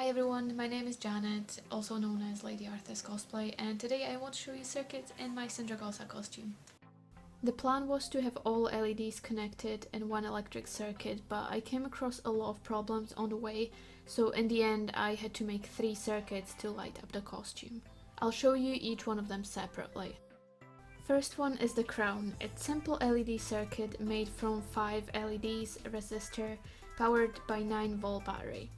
Hi everyone, my name is Janet, also known as Lady Arthur's Cosplay, and today I want to show you circuits in my Sindragosa costume. The plan was to have all LEDs connected in one electric circuit, but I came across a lot of problems on the way, so in the end I had to make 3 circuits to light up the costume. I'll show you each one of them separately. First one is the crown. It's simple LED circuit made from 5 LEDs, resistor, powered by 9-volt battery.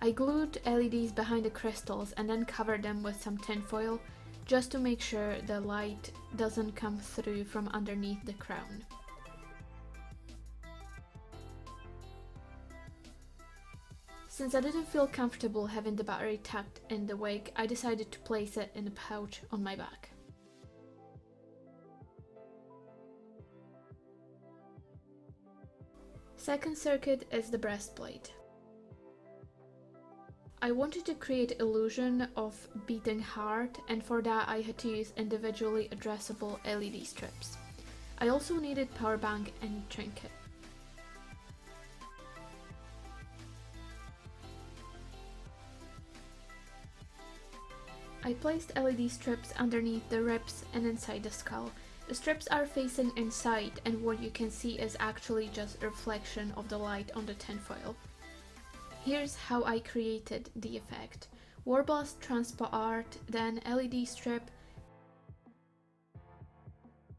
I glued LEDs behind the crystals and then covered them with some tinfoil just to make sure the light doesn't come through from underneath the crown. Since I didn't feel comfortable having the battery tucked in the wig, I decided to place it in a pouch on my back. Second circuit is the breastplate. I wanted to create illusion of beating heart, and for that I had to use individually addressable LED strips. I also needed power bank and trinket. I placed LED strips underneath the ribs and inside the skull. The strips are facing inside, and what you can see is actually just a reflection of the light on the tinfoil. Here's how I created the effect. Warblast Transpo Art, then LED strip,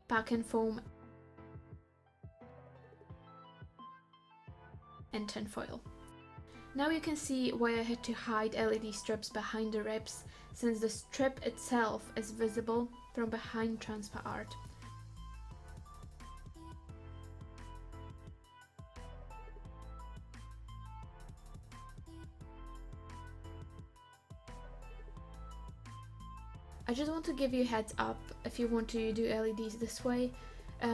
pack and foam, and tinfoil. Now you can see why I had to hide LED strips behind the ribs, since the strip itself is visible from behind Transpo Art. I just want to give you a heads up, if you want to do LEDs this way,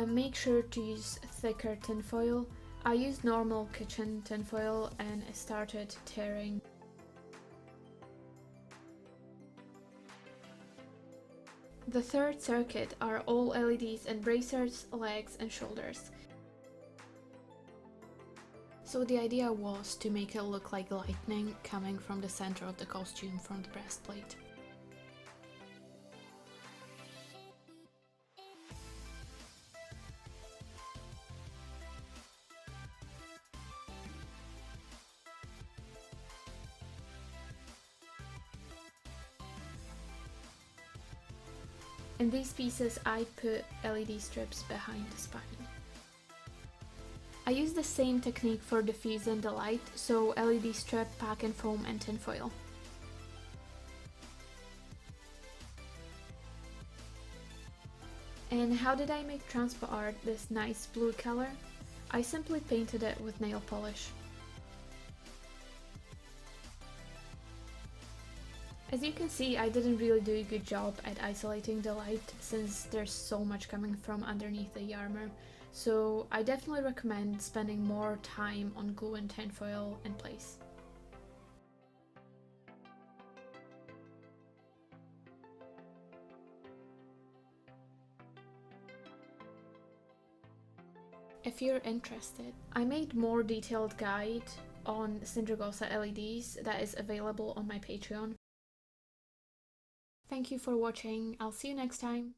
make sure to use thicker tinfoil. I used normal kitchen tinfoil and it started tearing. The third circuit are all LEDs in bracers, legs and shoulders. So the idea was to make it look like lightning coming from the center of the costume from the breastplate. In these pieces I put LED strips behind the spine. I used the same technique for diffusing the light, so LED strip, pack and foam and tinfoil. And how did I make Transpo Art this nice blue color? I simply painted it with nail polish. As you can see, I didn't really do a good job at isolating the light since there's so much coming from underneath the armor, so I definitely recommend spending more time on glue and tinfoil in place. If you're interested, I made more detailed guide on Sindragosa LEDs that is available on my Patreon. Thank you for watching, I'll see you next time!